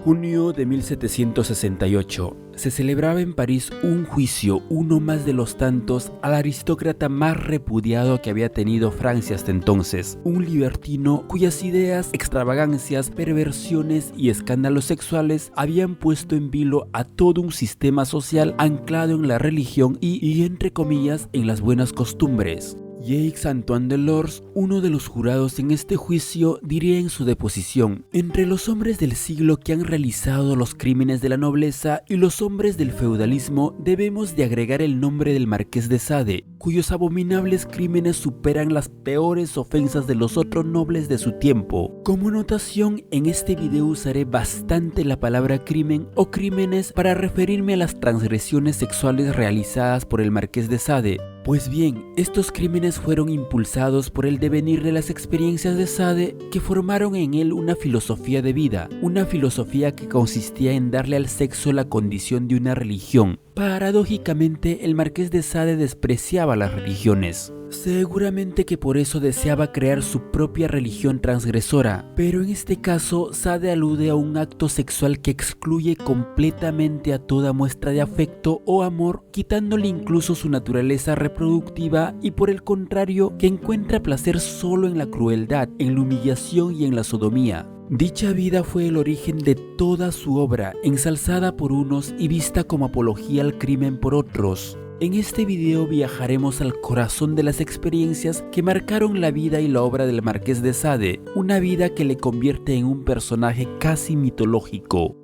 Junio de 1768. Se celebraba en París un juicio, uno más de los tantos, al aristócrata más repudiado que había tenido Francia hasta entonces, un libertino cuyas ideas, extravagancias, perversiones y escándalos sexuales habían puesto en vilo a todo un sistema social anclado en la religión y entre comillas, en las buenas costumbres. Jacques-Antoine Delors, uno de los jurados en este juicio, diría en su deposición: entre los hombres del siglo que han realizado los crímenes de la nobleza y los hombres del feudalismo debemos de agregar el nombre del Marqués de Sade, cuyos abominables crímenes superan las peores ofensas de los otros nobles de su tiempo. Como notación, en este video usaré bastante la palabra crimen o crímenes para referirme a las transgresiones sexuales realizadas por el Marqués de Sade. Pues bien, estos crímenes fueron impulsados por el devenir de las experiencias de Sade, que formaron en él una filosofía de vida, una filosofía que consistía en darle al sexo la condición de una religión. Paradójicamente, el Marqués de Sade despreciaba las religiones. Seguramente que por eso deseaba crear su propia religión transgresora, pero en este caso Sade alude a un acto sexual que excluye completamente a toda muestra de afecto o amor, quitándole incluso su naturaleza reproductiva, y por el contrario que encuentra placer solo en la crueldad, en la humillación y en la sodomía. Dicha vida fue el origen de toda su obra, ensalzada por unos y vista como apología al crimen por otros. En este video viajaremos al corazón de las experiencias que marcaron la vida y la obra del Marqués de Sade, una vida que le convierte en un personaje casi mitológico.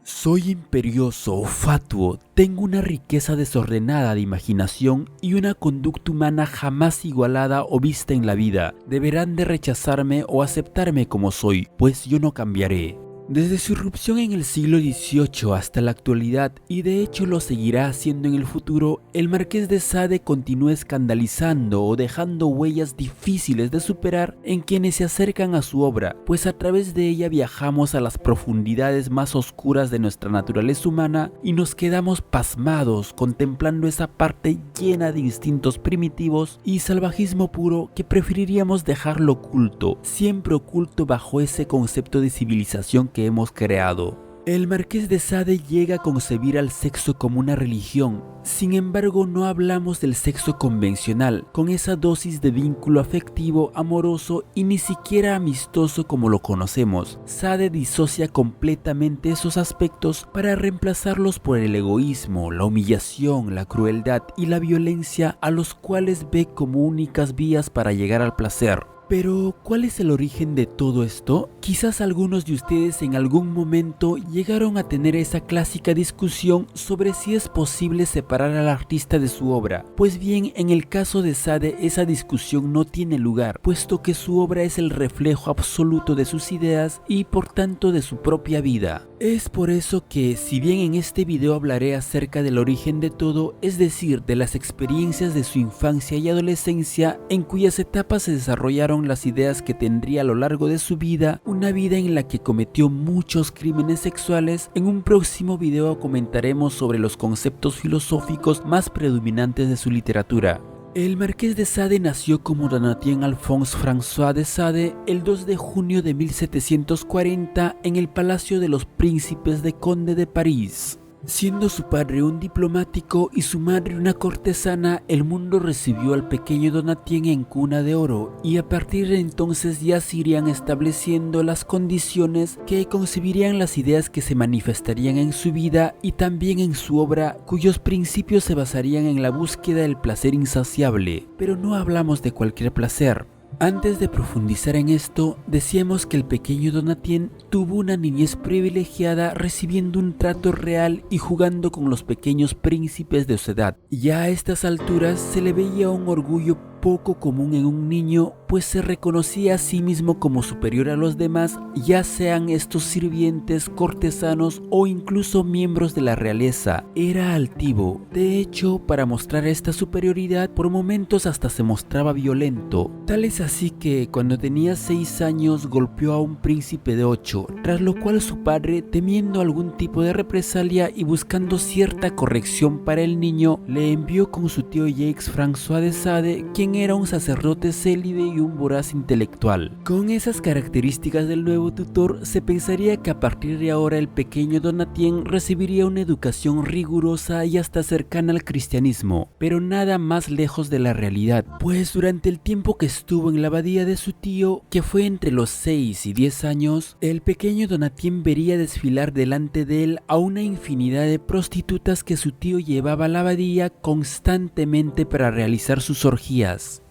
Soy imperioso, fatuo, tengo una riqueza desordenada de imaginación y una conducta humana jamás igualada o vista en la vida. Deberán de rechazarme o aceptarme como soy, pues yo no cambiaré. Desde su irrupción en el siglo XVIII hasta la actualidad, y de hecho lo seguirá haciendo en el futuro, el Marqués de Sade continúa escandalizando o dejando huellas difíciles de superar en quienes se acercan a su obra, pues a través de ella viajamos a las profundidades más oscuras de nuestra naturaleza humana y nos quedamos pasmados contemplando esa parte llena de instintos primitivos y salvajismo puro que preferiríamos dejarlo oculto, siempre oculto bajo ese concepto de civilización que hemos creado. El Marqués de Sade llega a concebir al sexo como una religión. Sin embargo, no hablamos del sexo convencional, con esa dosis de vínculo afectivo, amoroso y ni siquiera amistoso como lo conocemos. Sade disocia completamente esos aspectos para reemplazarlos por el egoísmo, la humillación, la crueldad y la violencia, a los cuales ve como únicas vías para llegar al placer. Pero, ¿cuál es el origen de todo esto? Quizás algunos de ustedes en algún momento llegaron a tener esa clásica discusión sobre si es posible separar al artista de su obra. Pues bien, en el caso de Sade esa discusión no tiene lugar, puesto que su obra es el reflejo absoluto de sus ideas y por tanto de su propia vida. Es por eso que, si bien en este video hablaré acerca del origen de todo, es decir, de las experiencias de su infancia y adolescencia, en cuyas etapas se desarrollaron las ideas que tendría a lo largo de su vida, una vida en la que cometió muchos crímenes sexuales, en un próximo video comentaremos sobre los conceptos filosóficos más predominantes de su literatura. El Marqués de Sade nació como Donatien Alphonse François de Sade el 2 de junio de 1740 en el Palacio de los Príncipes de Conde de París. Siendo su padre un diplomático y su madre una cortesana, el mundo recibió al pequeño Donatien en cuna de oro, y a partir de entonces ya se irían estableciendo las condiciones que concebirían las ideas que se manifestarían en su vida y también en su obra, cuyos principios se basarían en la búsqueda del placer insaciable. Pero no hablamos de cualquier placer. Antes de profundizar en esto, decíamos que el pequeño Donatien tuvo una niñez privilegiada, recibiendo un trato real y jugando con los pequeños príncipes de su edad. Ya a estas alturas se le veía un orgullo poco común en un niño, pues se reconocía a sí mismo como superior a los demás, ya sean estos sirvientes, cortesanos o incluso miembros de la realeza. Era altivo. De hecho, para mostrar esta superioridad, por momentos hasta se mostraba violento. Tal es así que, cuando tenía 6 años, golpeó a un príncipe de 8, tras lo cual su padre, temiendo algún tipo de represalia y buscando cierta corrección para el niño, le envió con su tío Jacques François de Sade, quien quien era un sacerdote célibe y un voraz intelectual. Con esas características del nuevo tutor, se pensaría que a partir de ahora el pequeño Donatien recibiría una educación rigurosa y hasta cercana al cristianismo, pero nada más lejos de la realidad, pues durante el tiempo que estuvo en la abadía de su tío, que fue entre los 6 y 10 años, el pequeño Donatien vería desfilar delante de él a una infinidad de prostitutas que su tío llevaba a la abadía constantemente para realizar sus orgías.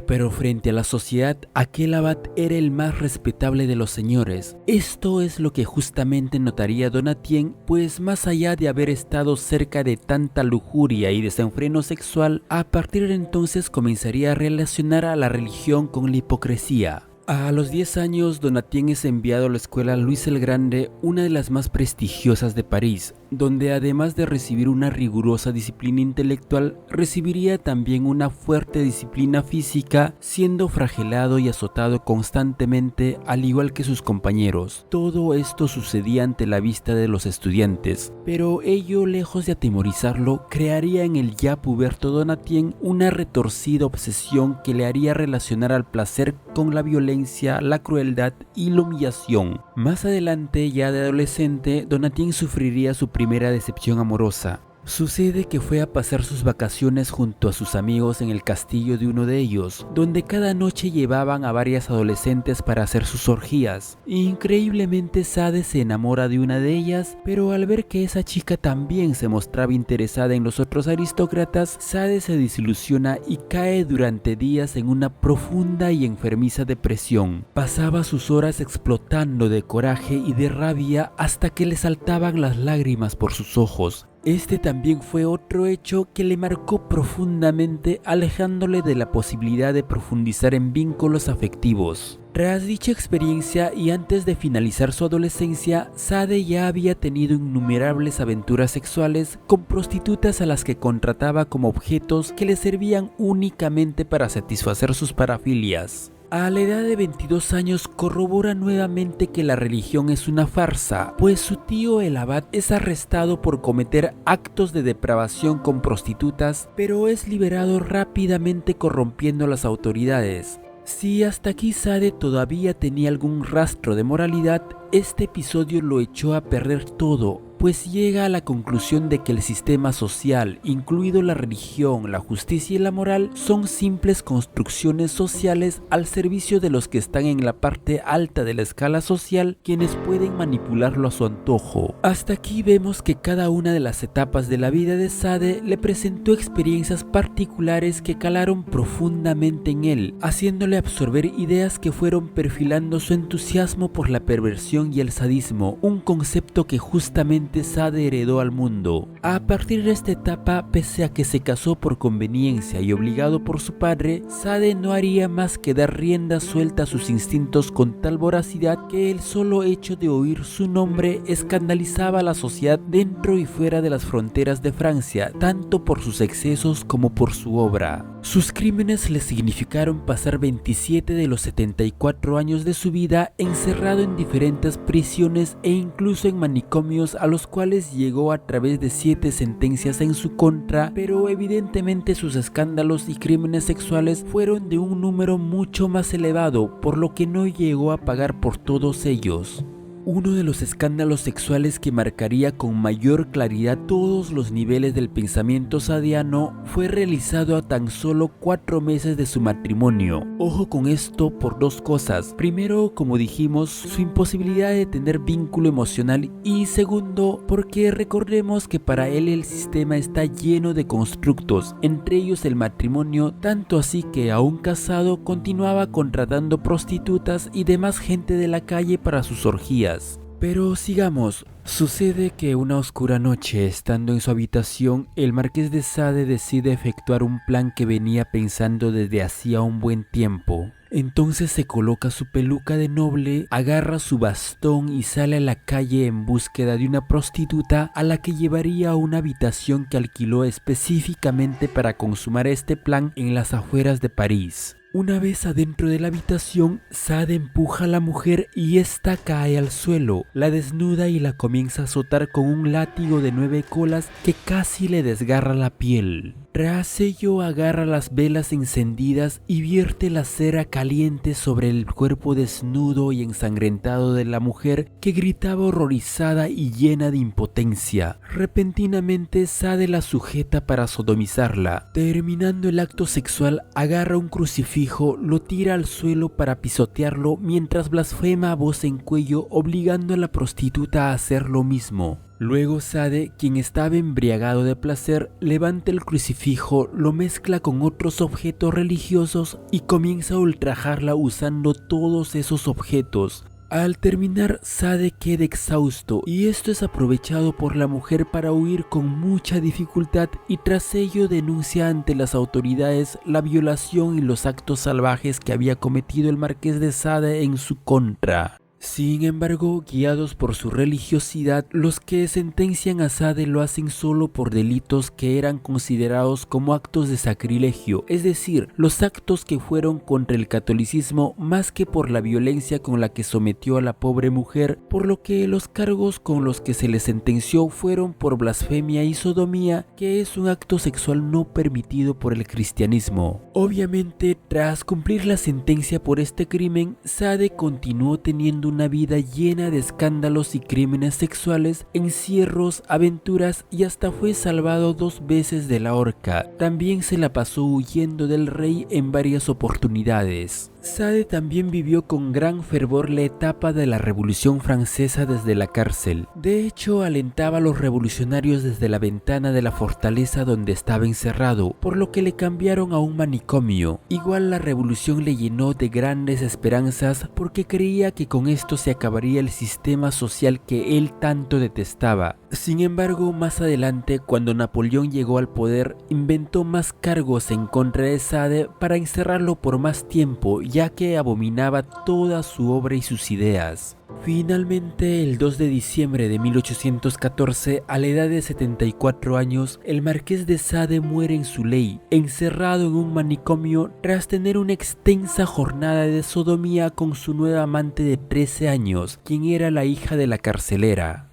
Pero frente a la sociedad, aquel abad era el más respetable de los señores. Esto es lo que justamente notaría Donatien, pues más allá de haber estado cerca de tanta lujuria y desenfreno sexual, a partir de entonces comenzaría a relacionar a la religión con la hipocresía. A los 10 años, Donatien es enviado a la escuela Luis el Grande, una de las más prestigiosas de París, donde además de recibir una rigurosa disciplina intelectual, recibiría también una fuerte disciplina física, siendo flagelado y azotado constantemente, al igual que sus compañeros. Todo esto sucedía ante la vista de los estudiantes, pero ello, lejos de atemorizarlo, crearía en el ya puberto Donatien una retorcida obsesión que le haría relacionar al placer con la violencia, la crueldad y la humillación. Más adelante, ya de adolescente, Donatien sufriría su primera decepción amorosa. Sucede que fue a pasar sus vacaciones junto a sus amigos en el castillo de uno de ellos, donde cada noche llevaban a varias adolescentes para hacer sus orgías. Increíblemente, Sade se enamora de una de ellas, pero al ver que esa chica también se mostraba interesada en los otros aristócratas, Sade se desilusiona y cae durante días en una profunda y enfermiza depresión. Pasaba sus horas explotando de coraje y de rabia hasta que le saltaban las lágrimas por sus ojos. Este también fue otro hecho que le marcó profundamente, alejándole de la posibilidad de profundizar en vínculos afectivos. Tras dicha experiencia y antes de finalizar su adolescencia, Sade ya había tenido innumerables aventuras sexuales con prostitutas a las que contrataba como objetos que le servían únicamente para satisfacer sus parafilias. A la edad de 22 años corrobora nuevamente que la religión es una farsa, pues su tío el abad es arrestado por cometer actos de depravación con prostitutas, pero es liberado rápidamente corrompiendo a las autoridades. Si hasta aquí Sade todavía tenía algún rastro de moralidad, este episodio lo echó a perder todo, pues llega a la conclusión de que el sistema social, incluido la religión, la justicia y la moral, son simples construcciones sociales al servicio de los que están en la parte alta de la escala social, quienes pueden manipularlo a su antojo. Hasta aquí vemos que cada una de las etapas de la vida de Sade le presentó experiencias particulares que calaron profundamente en él, haciéndole absorber ideas que fueron perfilando su entusiasmo por la perversión y el sadismo, un concepto que justamente Sade heredó al mundo. A partir de esta etapa, pese a que se casó por conveniencia y obligado por su padre, Sade no haría más que dar rienda suelta a sus instintos con tal voracidad que el solo hecho de oír su nombre escandalizaba a la sociedad dentro y fuera de las fronteras de Francia, tanto por sus excesos como por su obra. Sus crímenes le significaron pasar 27 de los 74 años de su vida encerrado en diferentes prisiones e incluso en manicomios a los cuales llegó a través de 7 sentencias en su contra, pero evidentemente sus escándalos y crímenes sexuales fueron de un número mucho más elevado, por lo que no llegó a pagar por todos ellos. Uno de los escándalos sexuales que marcaría con mayor claridad todos los niveles del pensamiento sadiano fue realizado a tan solo 4 meses de su matrimonio. Ojo con esto por dos cosas. Primero, como dijimos, su imposibilidad de tener vínculo emocional, y segundo, porque recordemos que para él el sistema está lleno de constructos, entre ellos el matrimonio, tanto así que aún casado continuaba contratando prostitutas y demás gente de la calle para sus orgías. Pero sigamos. Sucede que una oscura noche, estando en su habitación, el marqués de Sade decide efectuar un plan que venía pensando desde hacía un buen tiempo. Entonces se coloca su peluca de noble, agarra su bastón y sale a la calle en búsqueda de una prostituta a la que llevaría a una habitación que alquiló específicamente para consumar este plan en las afueras de París. Una vez adentro de la habitación, Sade empuja a la mujer y ésta cae al suelo, la desnuda y la comienza a azotar con un látigo de 9 colas que casi le desgarra la piel. Tras ello agarra las velas encendidas y vierte la cera caliente sobre el cuerpo desnudo y ensangrentado de la mujer, que gritaba horrorizada y llena de impotencia. Repentinamente Sade la sujeta para sodomizarla. Terminando el acto sexual, agarra un crucifijo, lo tira al suelo para pisotearlo mientras blasfema a voz en cuello, obligando a la prostituta a hacer lo mismo. Luego Sade, quien estaba embriagado de placer, levanta el crucifijo, lo mezcla con otros objetos religiosos y comienza a ultrajarla usando todos esos objetos. Al terminar, Sade queda exhausto y esto es aprovechado por la mujer para huir con mucha dificultad, y tras ello denuncia ante las autoridades la violación y los actos salvajes que había cometido el Marqués de Sade en su contra. Sin embargo, guiados por su religiosidad, los que sentencian a Sade lo hacen solo por delitos que eran considerados como actos de sacrilegio, es decir, los actos que fueron contra el catolicismo más que por la violencia con la que sometió a la pobre mujer, por lo que los cargos con los que se le sentenció fueron por blasfemia y sodomía, que es un acto sexual no permitido por el cristianismo. Obviamente, tras cumplir la sentencia por este crimen, Sade continuó teniendo una vida llena de escándalos y crímenes sexuales, encierros, aventuras y hasta fue salvado 2 veces de la horca. También se la pasó huyendo del rey en varias oportunidades. Sade también vivió con gran fervor la etapa de la Revolución Francesa desde la cárcel. De hecho, alentaba a los revolucionarios desde la ventana de la fortaleza donde estaba encerrado, por lo que le cambiaron a un manicomio. Igual la revolución le llenó de grandes esperanzas porque creía que con esto se acabaría el sistema social que él tanto detestaba. Sin embargo, más adelante, cuando Napoleón llegó al poder, inventó más cargos en contra de Sade para encerrarlo por más tiempo, ya que abominaba toda su obra y sus ideas. Finalmente, el 2 de diciembre de 1814, a la edad de 74 años, el Marqués de Sade muere en su ley, encerrado en un manicomio tras tener una extensa jornada de sodomía con su nueva amante de 13 años, quien era la hija de la carcelera.